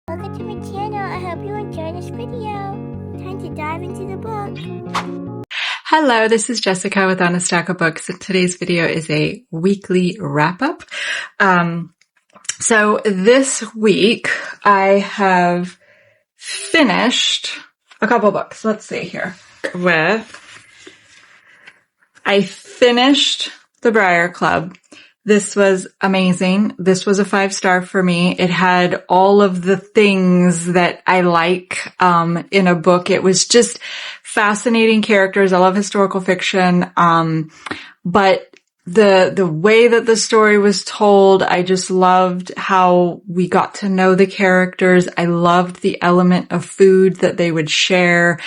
Welcome to my channel. I hope you enjoy this video. Time to dive into the book. Hello, this is Jessica with On a Stack of Books, and today's video is a weekly wrap-up. So this week I have finished a couple books. Let's see here. I finished the Briar Club. This was amazing. This was a 5-star for me. It had all of the things that I like in a book. It was just fascinating characters. I love historical fiction. But the way that the story was told, I just loved how we got to know the characters. I loved the element of food that they would share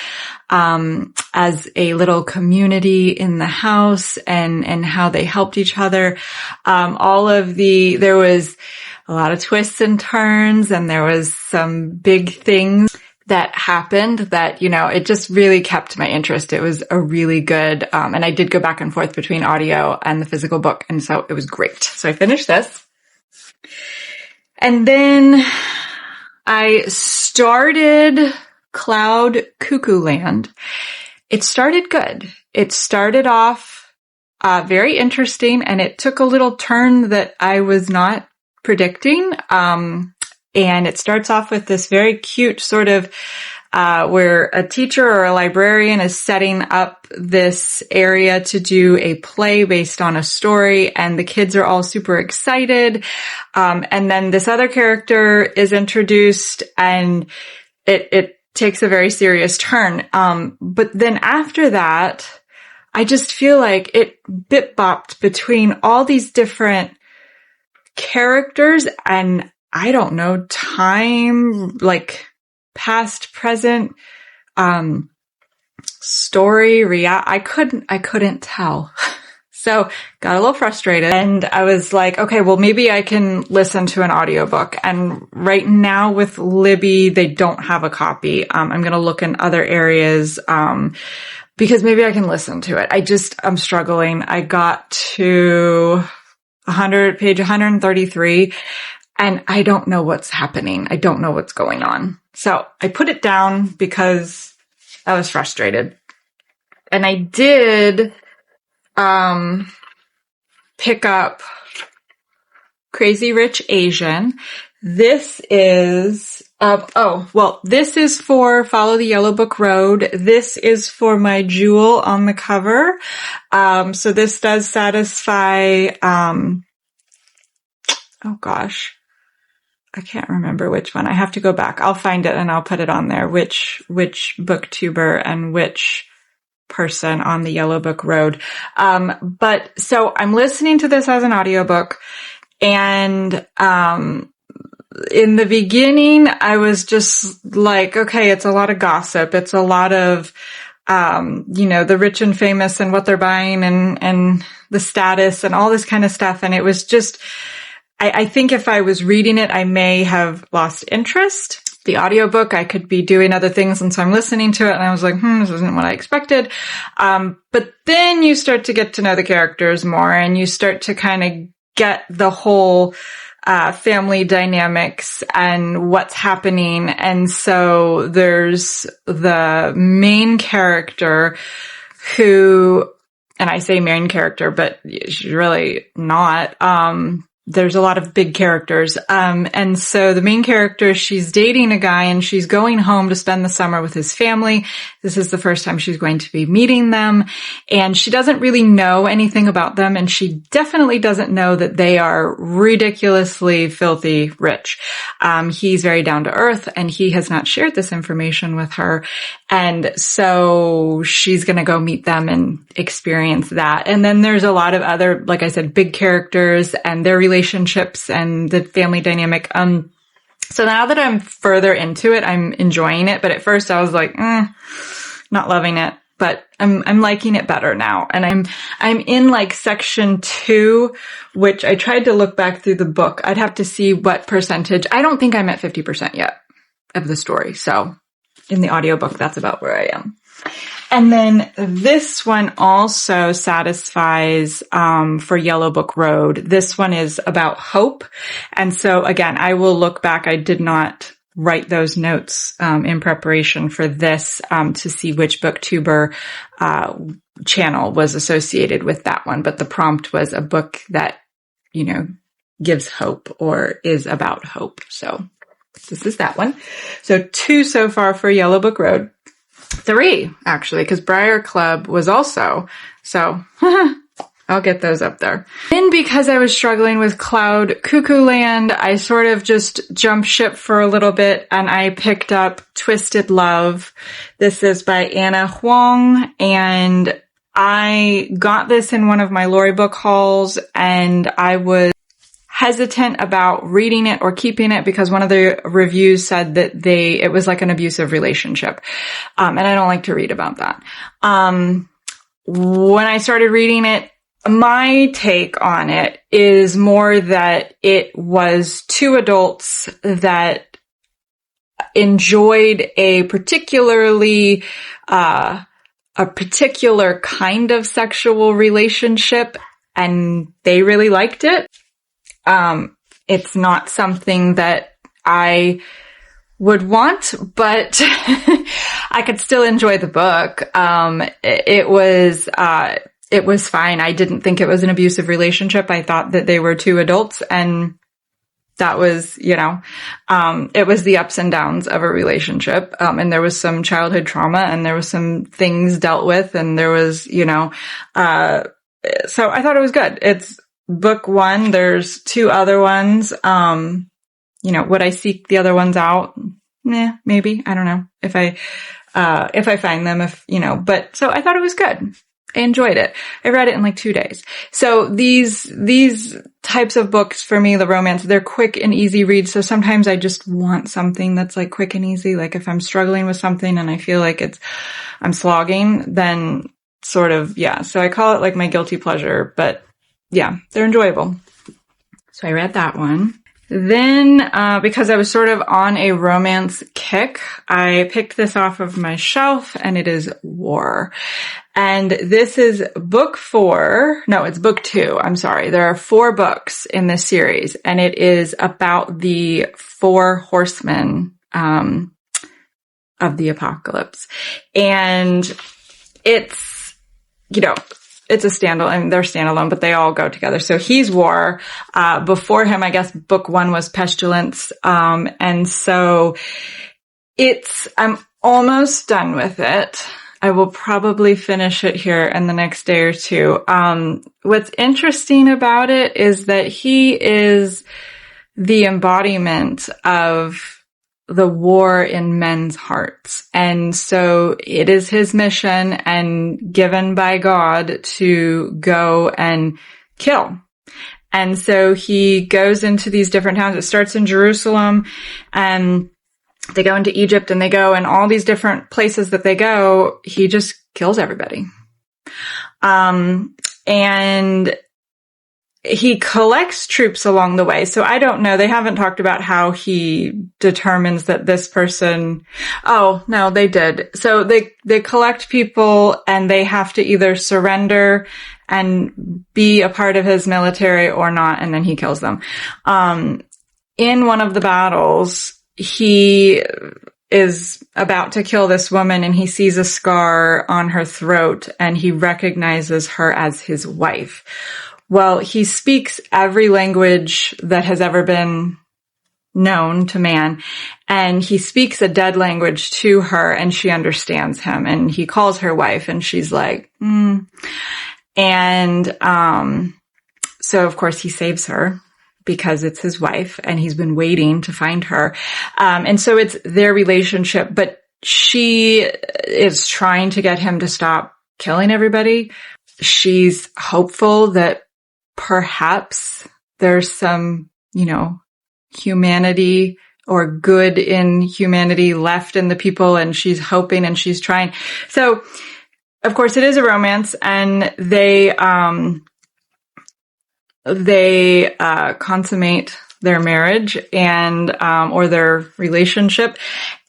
as a little community in the house, and how they helped each other. There was a lot of twists and turns, and there was some big things that happened that, it just really kept my interest. It was a really good, and I did go back and forth between audio and the physical book, and so it was great. So I finished this. And then I started Cloud Cuckoo Land. It started good. It started off very interesting, and it took a little turn that I was not predicting. And it starts off with this very cute sort of where a teacher or a librarian is setting up this area to do a play based on a story, and the kids are all super excited. And then this other character is introduced, and it takes a very serious turn. But then after that, I just feel like it bit-bopped between all these different characters, and I don't know, time, like past, present, story, I couldn't tell. So got a little frustrated, and I was like, okay, well, maybe I can listen to an audiobook. And right now with Libby, they don't have a copy. I'm going to look in other areas, because maybe I can listen to it. I'm struggling. I got to page 133, and I don't know what's happening. I don't know what's going on. So I put it down because I was frustrated. And I did pick up Crazy Rich Asian. This is, this is for Follow the Yellow Book Road. This is for my jewel on the cover. So this does satisfy, oh gosh, I can't remember which one. I have to go back. I'll find it and I'll put it on there, which booktuber and which person on the Yellow Book Road. But so I'm listening to this as an audiobook, and in the beginning I was just like, okay, it's a lot of gossip. It's a lot of the rich and famous and what they're buying and the status and all this kind of stuff. And it was just, I think if I was reading it, I may have lost interest. The audiobook, I could be doing other things, and so I'm listening to it, and I was like, this isn't what I expected. But then you start to get to know the characters more, and you start to kind of get the whole family dynamics and what's happening. And so there's the main character who, and I say main character, but she's really not. There's a lot of big characters. And so the main character, she's dating a guy, and she's going home to spend the summer with his family. This is the first time she's going to be meeting them. And she doesn't really know anything about them. And she definitely doesn't know that they are ridiculously filthy rich. He's very down to earth, and he has not shared this information with her. And so she's going to go meet them and experience that. And then there's a lot of other, like I said, big characters and their relationships and the family dynamic. So now that I'm further into it, I'm enjoying it. But at first I was like, not loving it, but I'm liking it better now. And I'm in like section 2, which I tried to look back through the book. I'd have to see what percentage. I don't think I'm at 50% yet of the story. So in the audiobook, that's about where I am. And then this one also satisfies for Yellow Book Road. This one is about hope. And so again, I will look back. I did not write those notes in preparation for this to see which booktuber channel was associated with that one. But the prompt was a book that, you know, gives hope or is about hope. So this is that one. So 2 so far for Yellow Book Road. 3, actually, because Briar Club was also. So I'll get those up there. And because I was struggling with Cloud Cuckoo Land, I sort of just jumped ship for a little bit and I picked up Twisted Love. This is by Anna Huang, and I got this in one of my Lori book hauls, and I was hesitant about reading it or keeping it because one of the reviews said that it was like an abusive relationship. And I don't like to read about that. When I started reading it, my take on it is more that it was 2 adults that enjoyed a particular kind of sexual relationship, and they really liked it. It's not something that I would want, but I could still enjoy the book. It was fine. I didn't think it was an abusive relationship. I thought that they were 2 adults, and that was, you know, it was the ups and downs of a relationship. And there was some childhood trauma, and there was some things dealt with, and there was, you know, so I thought it was good. It's book 1. There's 2 other ones. You know, would I seek the other ones out? Maybe. I don't know if I find them, you know, but so I thought it was good. I enjoyed it. I read it in like 2 days. So these types of books for me, the romance, they're quick and easy reads. So sometimes I just want something that's like quick and easy. Like if I'm struggling with something and I feel like I'm slogging, then sort of, yeah. So I call it like my guilty pleasure, but yeah, they're enjoyable. So I read that one. Then, because I was sort of on a romance kick, I picked this off of my shelf, and it is War. And this is book 4. No, it's book 2. I'm sorry. There are 4 books in this series, and it is about the 4 horsemen, of the apocalypse. And it's, you know, it's a standalone, and they're standalone, but they all go together. So he's War. Before him, I guess book 1 was Pestilence. And so I'm almost done with it. I will probably finish it here in the next day or 2. What's interesting about it is that he is the embodiment of the war in men's hearts. And so it is his mission and given by God to go and kill. And so he goes into these different towns. It starts in Jerusalem, and they go into Egypt, and they go in all these different places that they go. He just kills everybody. And he collects troops along the way. So I don't know. They haven't talked about how he determines that this person. Oh, no, they did. So they collect people, and they have to either surrender and be a part of his military or not. And then he kills them. In one of the battles, he is about to kill this woman, and he sees a scar on her throat, and he recognizes her as his wife. Well, he speaks every language that has ever been known to man, and he speaks a dead language to her, and she understands him, and he calls her wife, and she's like, And, so of course he saves her because it's his wife, and he's been waiting to find her. And so it's their relationship, but she is trying to get him to stop killing everybody. She's hopeful that perhaps there's some, you know, humanity or good in humanity left in the people, and she's hoping and she's trying. So, of course, it is a romance, and they consummate their marriage and or their relationship,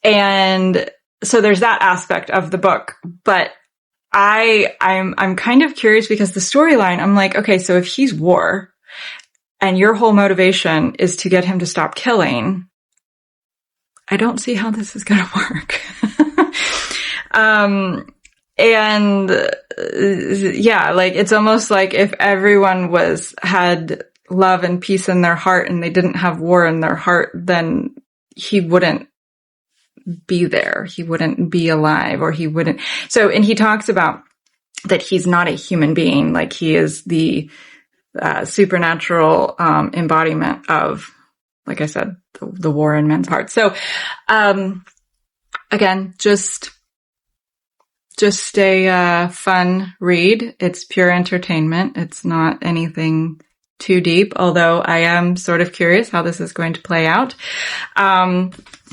and so there's that aspect of the book. But I'm kind of curious because the storyline, I'm like, okay, so if he's War and your whole motivation is to get him to stop killing, I don't see how this is going to work. And yeah, like it's almost like if everyone had love and peace in their heart and they didn't have war in their heart, then he wouldn't be there. He wouldn't be alive, or he wouldn't. So, and he talks about that he's not a human being. Like he is the supernatural embodiment of, like I said, the war in men's hearts. So, again, just a fun read. It's pure entertainment. It's not anything too deep, although I am sort of curious how this is going to play out.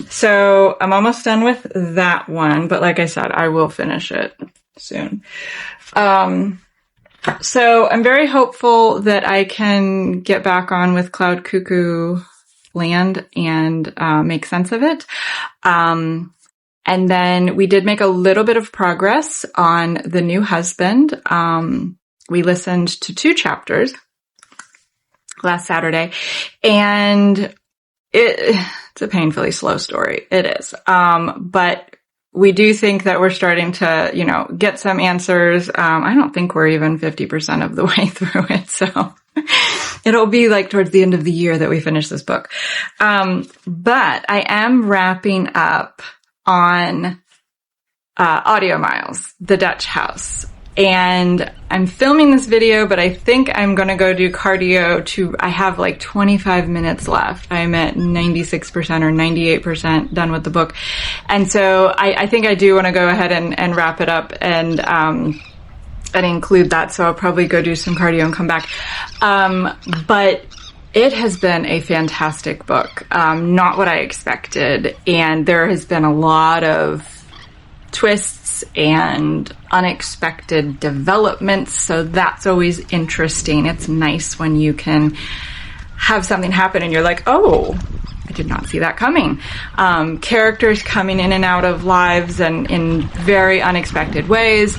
So I'm almost done with that one, but like I said, I will finish it soon. So I'm very hopeful that I can get back on with Cloud Cuckoo Land and make sense of it. And then we did make a little bit of progress on The New Husband. We listened to 2 chapters last Saturday, and it's a painfully slow story. It is. But we do think that we're starting to, get some answers. I don't think we're even 50% of the way through it. So it'll be like towards the end of the year that we finish this book. But I am wrapping up on Audiomiles, The Dutch House. And I'm filming this video, but I think I'm going to go do cardio I have like 25 minutes left. I'm at 96% or 98% done with the book. And so I think I do want to go ahead and wrap it up and include that. So I'll probably go do some cardio and come back. But it has been a fantastic book. Not what I expected. And there has been a lot of twists and unexpected developments. So that's always interesting. It's nice when you can have something happen and you're like, oh, I did not see that coming. Characters coming in and out of lives and in very unexpected ways.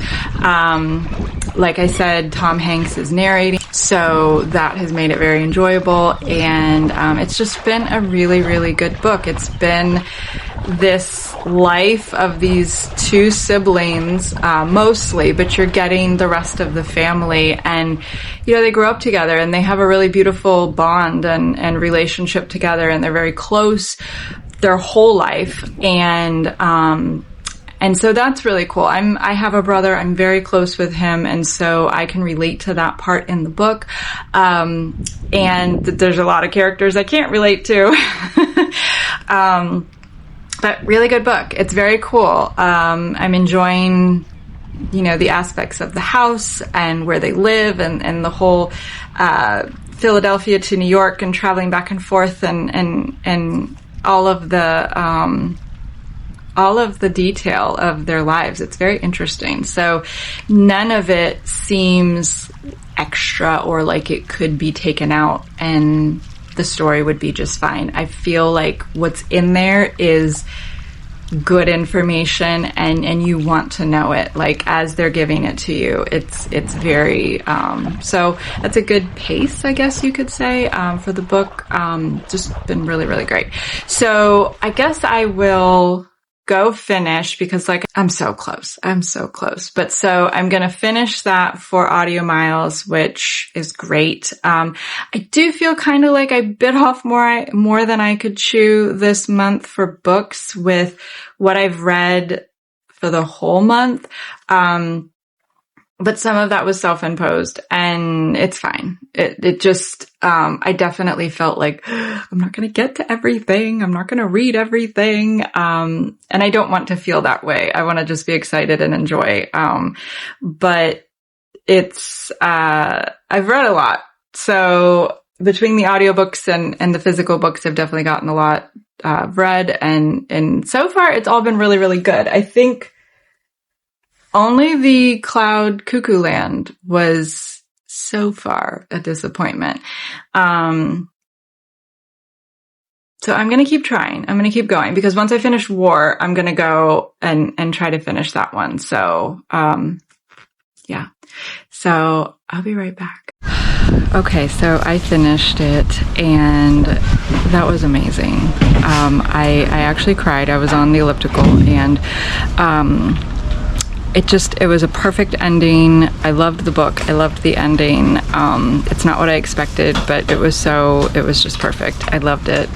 Like I said, Tom Hanks is narrating, so that has made it very enjoyable. And it's just been a really, really good book. It's been this life of these 2 siblings, mostly, but you're getting the rest of the family, and they grow up together and they have a really beautiful bond and relationship together, and they're very close their whole life. And so that's really cool. I have a brother, I'm very close with him, and so I can relate to that part in the book. And there's a lot of characters I can't relate to. But really good book. It's very cool. I'm enjoying, the aspects of the house and where they live and the whole Philadelphia to New York and traveling back and forth and all of the detail of their lives. It's very interesting. So none of it seems extra or like it could be taken out and the story would be just fine. I feel like what's in there is good information and you want to know it, like as they're giving it to you. It's very, so that's a good pace, I guess you could say, for the book. Just been really, really great. So I guess I will go finish because I'm so close. But so I'm going to finish that for Audiomiles, which is great. I do feel kind of like I bit off more than I could chew this month for books with what I've read for the whole month. But some of that was self-imposed and it's fine. It just, I definitely felt like I'm not going to get to everything. I'm not going to read everything. And I don't want to feel that way. I want to just be excited and enjoy. But it's, I've read a lot. So between the audiobooks and the physical books, I've definitely gotten a lot, read and so far it's all been really, really good. I think only the Cloud Cuckoo Land was so far a disappointment. So I'm going to keep trying. I'm going to keep going because once I finish War, I'm going to go and try to finish that one. So, yeah. So I'll be right back. Okay, so I finished it and that was amazing. I actually cried. I was on the elliptical, and it was a perfect ending. I loved the book. I loved the ending. It's not what I expected, but it was just perfect. I loved it.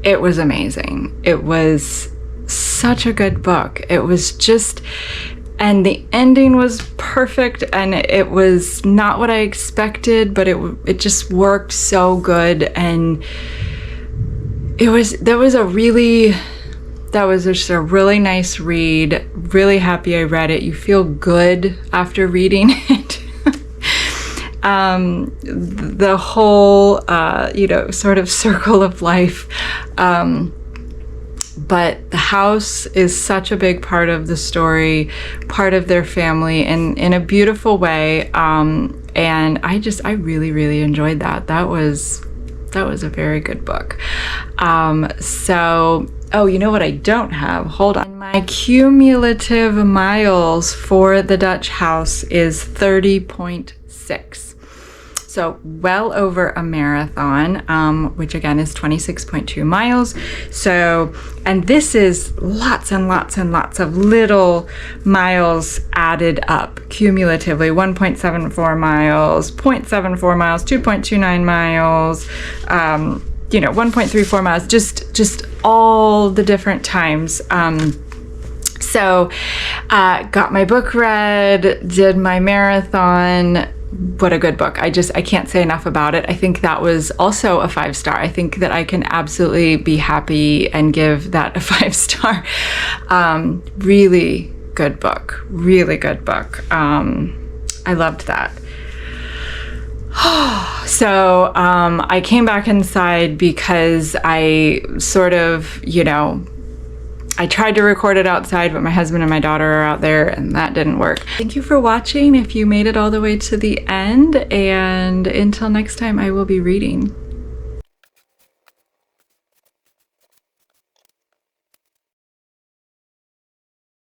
It was amazing. It was such a good book. It was just, and the ending was perfect, and it was not what I expected, but it just worked so good. And that was just a really nice read. Really happy I read it. You feel good after reading it. The whole, sort of circle of life. But the house is such a big part of the story, part of their family, and in a beautiful way. And I really, really enjoyed that. That was a very good book. Oh, you know what I don't have? Hold on. My cumulative miles for the Dutch house is 30.6. So well over a marathon, which again is 26.2 miles. So, and this is lots and lots and lots of little miles added up cumulatively. 1.74 miles, 0.74 miles, 2.29 miles, 1.34 miles, just all the different times. So got my book read, did my marathon. What a good book. I can't say enough about it. I think that was also a 5-star. I think that I can absolutely be happy and give that a 5-star. Really good book. Really good book. I loved that. So I came back inside because I sort of, I tried to record it outside, but my husband and my daughter are out there, and that didn't work. Thank you for watching if you made it all the way to the end, and until next time, I will be reading.